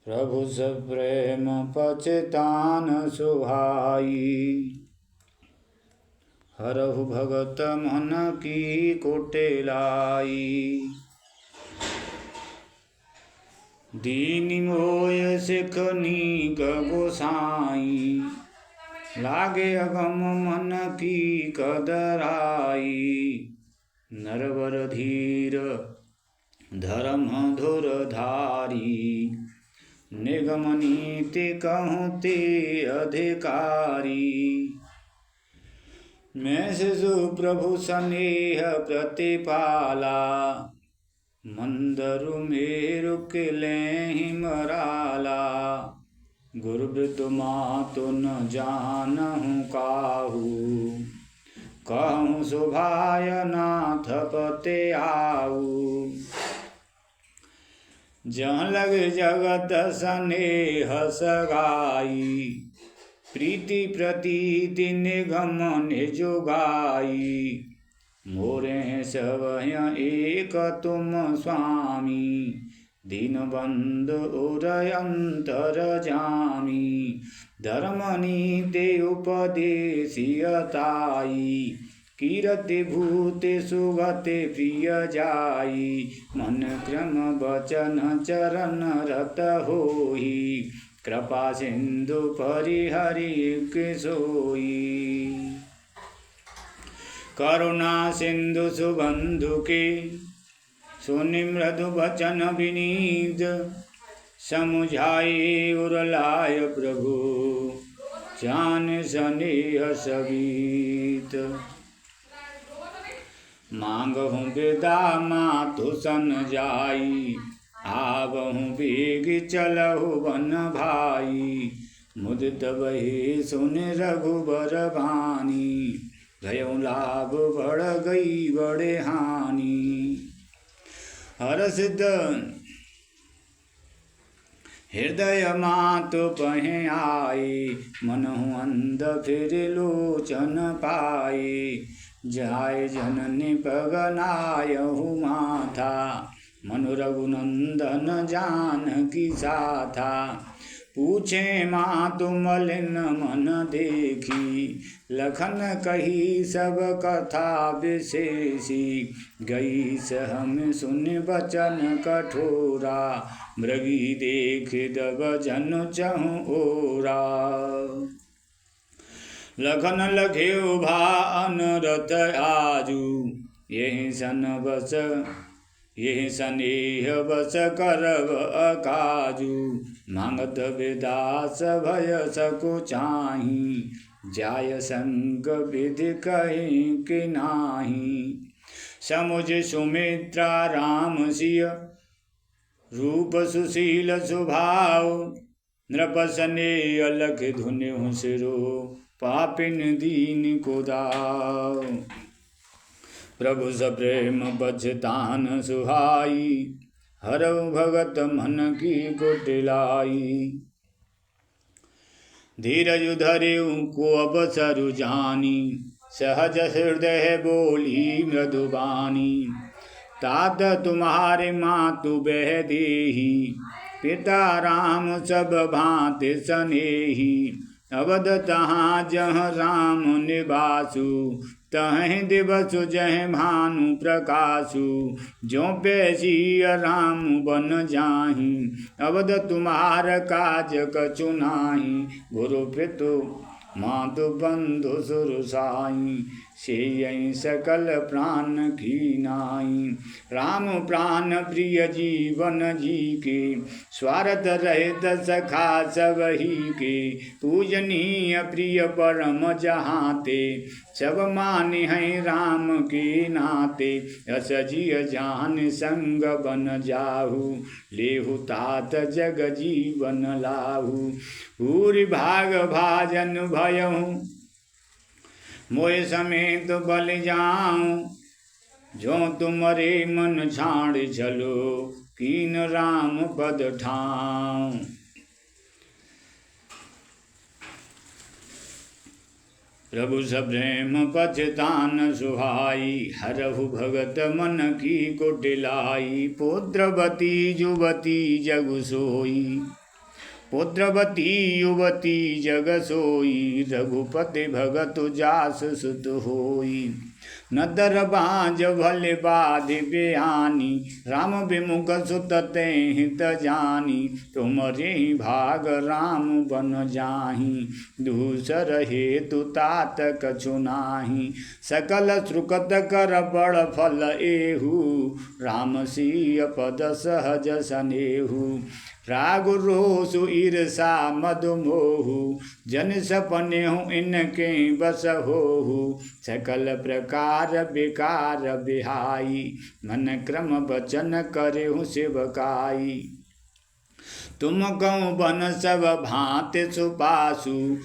प्रभु सब प्रेम पचतान सुहाई। हरहु भगत मन की कोटेलाई। दीन मोय सिखनी गोसाई। लागे अगम मन की कदराई। नरवर धीर धर्म धुर धारी। निगम नीति कहूँ ते अधिकारी। मैं शिशु प्रभु स्नेह प्रतिपाला। मंदरु मेरु किले हिमराला। गुरुवृत मातु न जानहु काहू। कहूँ सुभाय नाथ पते आऊ। जहाँ लग जगत स्नेह सगाई। प्रीति प्रतीति निगम निजुगाई। मोरे सब एक तुम स्वामी। दीनबंधु उदयंतर जामी। धर्म नीति उपदेशियताई। कीरति भूति सुगति प्रिय जाई। मन क्रम वचन चरण रत होई। कृपा सिंधु परिहरि सोई। करुणा सिंधु सुबंधु के सुनि मृदु वचन विनीत। समुझाई उरलाय प्रभु जान स्नेह सबीत। मांगहु विदा मातु सन जाई। आवहु बेग चलहु वन भाई। मुदित बही सुन रघुबर भानी। गयो लाभ बढ़ गई बड़े हानि। हर्षित हृदय मातु पहे आए। मनहु अंध फिर लोचन पाए। जाय जननी पगनायहु माथा। मनु रघुनंदन जानकी साथा। पूछे मातु मलिन मन देखी। लखन कही सब कथा विशेषी। गई सहम सुन बचन कठोरा। मृगी देख दब जन चहु ओरा। लखन लखेउ भान रथ आजू। यही सन बस यही स्नेह बस करब अकाजू। मांगत विदास भय सकु चाही। जाय संग विधि कहीं कि नाही। समुझ सुमित्रा राम सिय। रूप सुशील स्वभाव। नृप स्नेह अलख धुनि सिरो। पापिन दीन को दाव। प्रभु सप्रेम बचतान सुहाई। हरहु भगत मन की कुटिलाई। धीरज धरिउ को अवसरु जानी। सहज हृदय बोली मृदुबानी। तात तुम्हारे मातु बह देही। पिता राम सब भांति स्नेही। अवध तहाँ जह राम निवासु। तहीं दिवसु जह भानु प्रकाशु। जो पैसी राम बन जाहि। अवध तुम्हार काज कछु नाही। गुरु पितु मातु बंधु सुर साई। से यही सकल प्राण की नाई। राम प्राण प्रिय जीवन जी के। स्वार्थ रहित सखा सब ही के। पूजनीय प्रिय परम जहाते। सब मानि हैं राम के नाते। यस जिय जान संग बन जाहु। लेहु तात जग जीवन लाहु। पूरी भाग भाजन भयहु। मोय समेत बल जाऊं। जो तुमरे मन छाड़ चलो। कीन राम पद ठाऊं। प्रभु सप्रेम पचतान सुहाई। हरहु भगत मन की कुटिलाई। पुत्रवती जुवती जगु सोई। पुत्रवती युवती जग सोई, रघुपति भगत जास सुत होई। नदर बाज भले बाधि बेआनी, राम विमुख सुत ते हित जानी। तुमरे भाग राम बन जाहि, दूसर हेतु तात कछु नाही। सकल सुकृत कर बड़ फल एहु, राम सिय पद सहज सनेहु। राग रोषु ईर्षा मद मोहु, जन सपनेहु इनके बस होहु। सकल प्रकार विकार बिहाई, मन क्रम वचन करेहु सेवकाई। तुम कहूँ बन सब भांति सुपासु,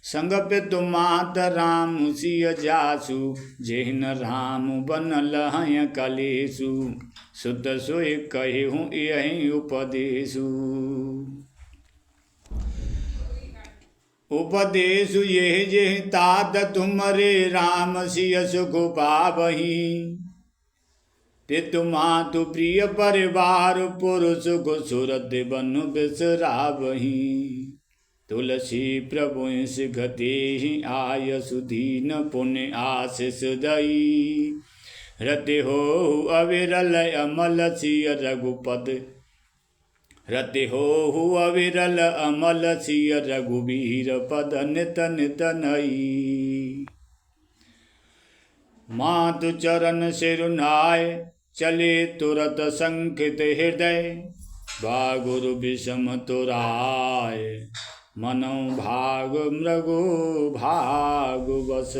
संग पे तुमात राम सिय जासु। जेहन राम बन लहय कलेसु, सुत सोई कहेहूँ यही उपदेशु। उपदेशु ये जे तात तुमरे, राम सिय सुख पावही। ते तुमातु प्रिय परिवार, पुरुष को सुरत बनु बिसरावही। तुलसी प्रभु सिखते ही आय, सुदीन पुण्य आशीष दई। रति हो अविरल अमल सिय रघुपत, रति हो अविरल अमल सिय रघुबीर पद नित नित नई। मातु चरण सिरुनाय, चले तुरत संकित हृदय। बागुरु विषम तुराय, मनो भाग मृगो भाग बस।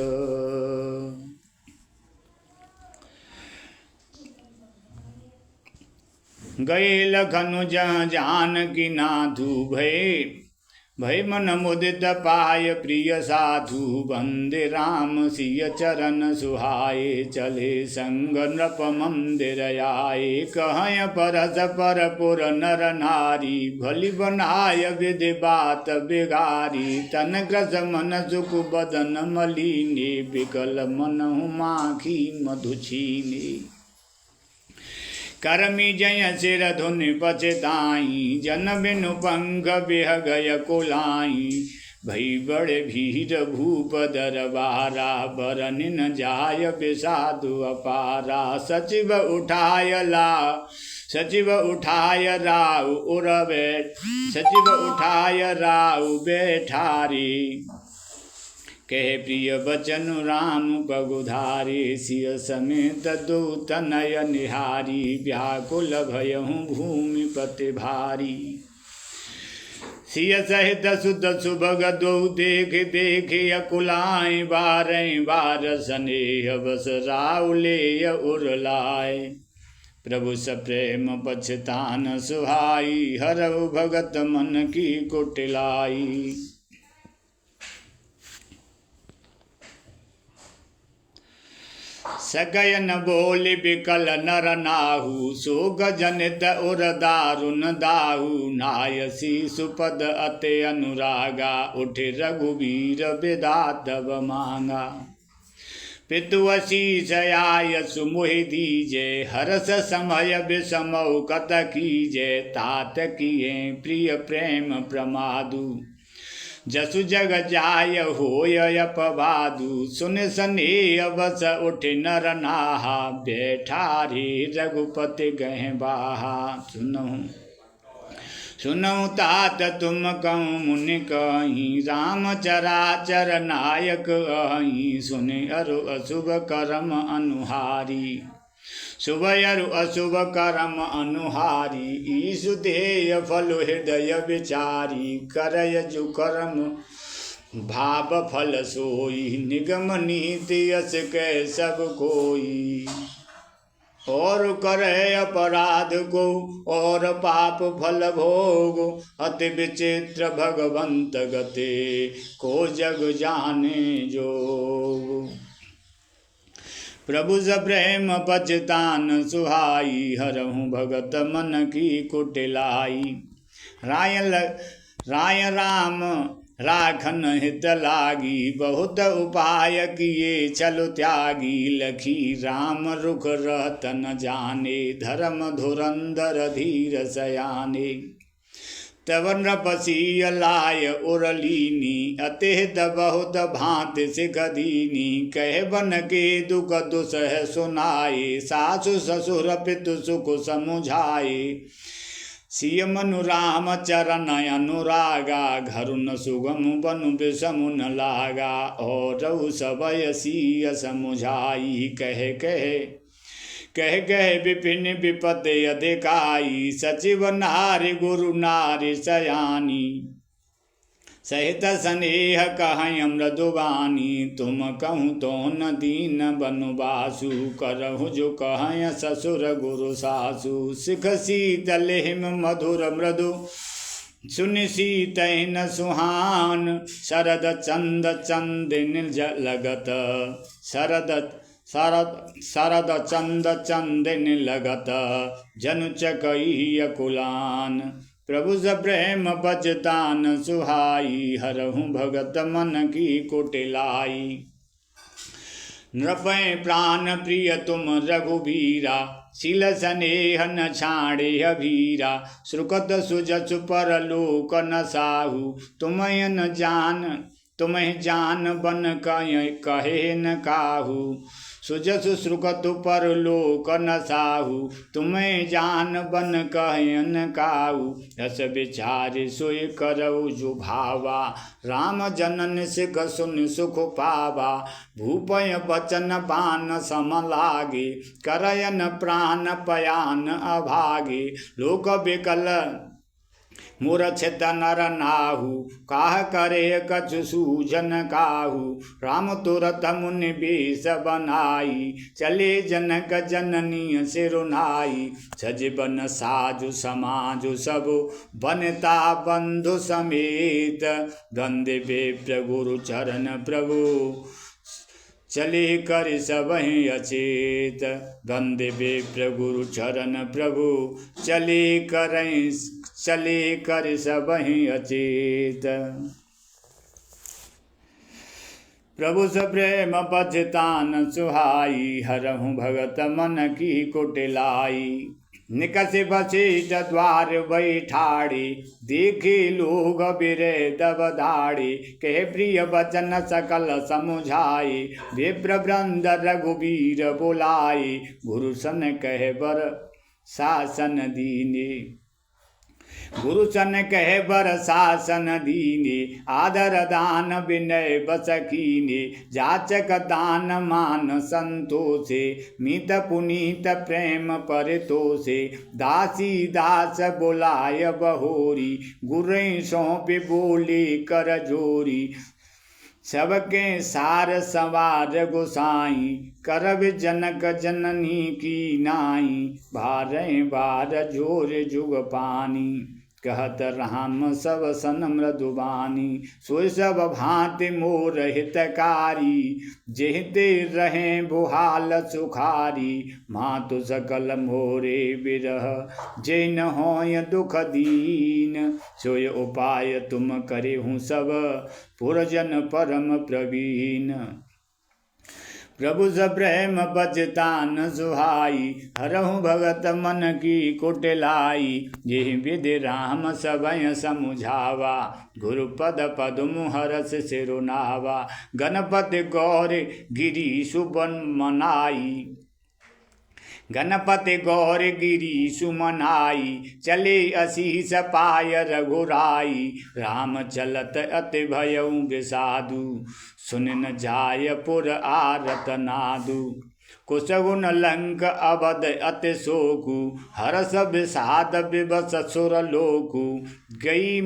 गए लखनु जहाँ जानकी नाथु, भय मन मुदित पाय प्रिय साधु। वंदे राम सिय चरण सुहाए, चले संग नृप मंदिर आए। कहय परस पर पुर नर नारी, भली बनाय विधि बात बिगारी। तन ग्रस मन सुख बदन मलिने, विकल मनहु माखी मधु छीने। करमी जय सिर धुनि पछताई, जन बिनु पंख बिह गय कुलाई। भई बड़े भीर भूप दरबारा, बरन न जाय विषादु अपारा। सचिव उठाय ला सचिव उठाय राउ उरवे, सचिव उठाय राउ बैठारी। कहे प्रिय बचन राम पगुधारी, सिय समेत दूत नय निहारी। व्याकुल भयहु भूमि पति भारी, सिय सहित सुत सुभग दो देख देख अकुलाय। बारह बार स्नेह बस राउले उरलाय। प्रभु सप्रेम पछतान सुहाई, हरहु भगत मन की कुटिलाई। सकयन बोल बिकल नर नाहु, सोग जनित उर दारुन दाहु। नायसी सुपद अति अनुरागा, उठे रघुबीर विदातव मांगा। पितुअसी सयाय सुमोहि दीजे, हरस समय विषमौ कत कीजे। तात किए प्रिय प्रेम प्रमादु, जसु जग जाय होय अपवादु। सुन स्नेह बस उठ नर नाहा, बैठारी रघुपति गहे बाहा। सुनहु तात तुम कहूँ मुनि कहीं, राम चराचर नायक अहीं। सुने अरु अशुभ कर्म अनुहारी, शुभ अरु अशुभ कर्म अनुहारी। ईसु देय फल हृदय विचारी, करय जो कर्म भाव फल सोई। निगम नीति यस कै सब कोई, और करे अपराध को और पाप फल भोग। अति विचित्र भगवंत गते, को जग जाने जोग। प्रभु सप्रेम पछतान सुहाई, हरहु भगत मन की कुटिलाई। राय राम राखन हित लागी, बहुत उपाय किए चलो त्यागी। लखी राम रुख रहत न जाने, धर्म धुरंधर धीर सयाने। तब नृपसी लाय उरलीनी अतेह बहुत भांत सिख दीनी कह बन के दुख दुसह सुनाए सासु ससुर पितु सुख समुझाए सिय मनु राम चरण अनुरागा घर न सुगम बनु विषमु न लागा और सबय सिय समुझाई कह विपिन विपद अधिकाई सचिव नारी गुरु नारी सयानी सहित स्नेह कह मृदुबानी तुम कहूँ तो न दीन बनुबासु करहु जो कह ससुर गुरु सासु सिख शीतल हिम मधुर मृदु सुन शीतैन सुहान शरद चंद चंदिन लगत शरद चंद चंदिन लगत जनु चकई कुलान प्रभु प्रेम बजतान सुहाई हरहु भगत मन की कुटिलाई नृपय प्राण प्रिय तुम रघुबीरा शील स्नेह न छाड़े अभीरा श्रुकत सुजसु परलोक न साहू तुम्हें जान बन कहे न काहू सुजसु श्रुकतु परलोक न साहू तुम्हें जान बन कहे न काहू रस विचार सोय करऊ जो भावा राम जनन सिख सुन सुख पावा भूपय बचन पान सम लागे करयन प्राण पयान अभागे लोक विकल मूर्छित नर नाहू काह करे कछु सूजन काहू राम तुरत मुनि बेस बनाई चले जनक जननी सिरुनाई सजीवन साजु समाजु सब बनता बंधु समेत वंदे विप्र गुरु चरण प्रभु चले कर सबहि अचेत वंदे विप्र गुरु चरण प्रभु चले कर सबहि अचेत प्रभु सप्रेम बजतान सुहाई हरहु भगत मन की कुटिलाई निकस बसीट द्वार बैठाड़ी देखे लोग बिरे दब दाड़ी कहे प्रिय वचन सकल समुझाई विप्र वृंद रघुबीर बोलाई गुरु सन कहे बर शासन दीने गुरु सन कहे बर शासन दीने आदर दान विनय बसकीने जाचक दान मान संतोषे मीत पुनीत प्रेम परितोषे दासी दास बोलाय बहोरी गुरै सौंपे बोले कर जोरी सबके सार सवार गोसाई करब जनक जननी की नाई भारे बार जोर जुग पानी कहत राम सब सन मृदुबानी सोई सब भांति मोर हितकारी जेहते रहे बुहाल सुखारी मातु सकल मोरे बिरह जे न होय दुख दीन सोय उपाय तुम करे हूँ सब पुरजन परम प्रवीण प्रभु सप्रेम बजतान सुहाई हरहु भगत मन की कुटिलाई यही विधि राम सबय समुझावा गुरुपद पद्म हरस सिरुनावा गणपति गौर गिरी सुबन मनाई गणपति गौर गिरी सुमनाई चले असीस पाय रघुराई राम चलत अति भयउ विषादु सुन न जाय पुर आरत नादु कुशगुन लंक अवध अति शोकु हरस विषाद विवश सुर लोकु गई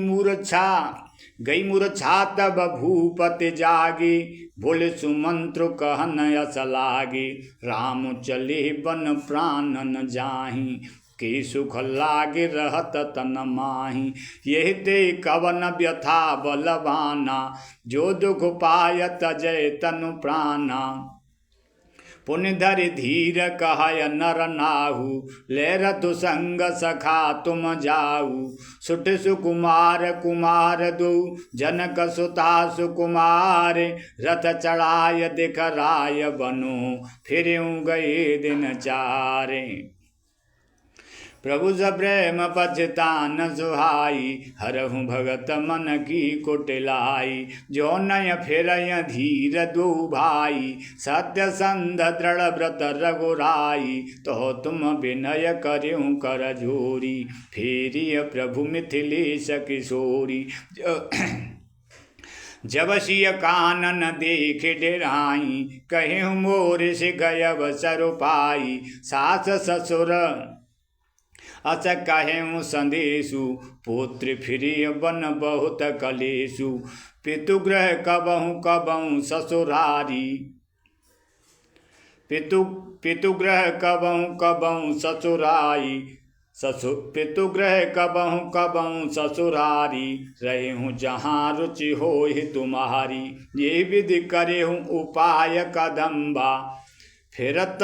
मूर्छा तब भूपति जागे बोले सुमंत्र कहन यस लागे राम चले बन प्राण न जाहि के सुख लागे रहत तन माही यही ते कवन व्यथा बलवाना जो दुख पायत जय तनु प्राणा पुण्य धरि धीर कहय नर नाहु ले रतु संग सखा तुम जाऊ सुट सुकुमार कुमार दो जनक सुता सुकुमार रथ चढ़ाय दिख राय बनो फिर गए दिन चारे प्रभु स प्रेम पछतान सुहाई, हरहु भगत मन की कुटिलाई। जो नय फेरय धीर दो भाई, सत्य संध दृढ़ व्रत रघुराई। तो तुम विनय करिहु कर जोरी, फेरिय प्रभु मिथिलेश किशोरी। जब सिय कानन देख डेराई, कहिहु मोर से गयब सर पाई। सास ससुर अस कहेहु संदेशु, पुत्र फिरिय बन बहुत कलेशु। पितुगृह कबहु कबहु ससुरारी, पितुगृह कबहु कबहु ससुराई। पितुगृह कबहु कबहु ससुरारी, रहेहूँ जहाँ रुचि होहि तुम्हारी। ये विधि करेहूँ उपाय कदम्बा, फिरत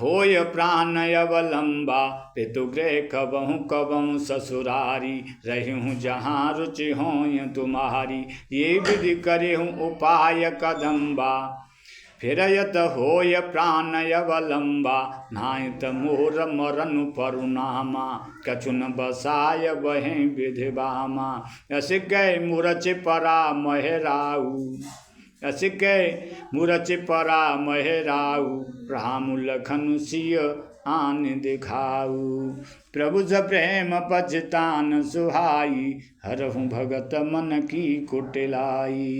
होय प्राण अवलंबा। पितुगृह कबहु कबहु ससुरारी, रहेहूँ जहाँ रुचि होय तुम्हारी। ये विधि करेहूँ उपाय कदम्बा, फिरयत होय प्राण अवलंबा। नाहित मोर मरनु परुनामा, कछुन बसाय बहें विधिबामा। अस कै मूरछ परा महराऊ, अस कै मूरछ परा महराऊ। राम लखन सिय आन दिखाऊ, प्रभु स प्रेम पछतान सुहाई। हरहु भगत मन की कुटिलाई।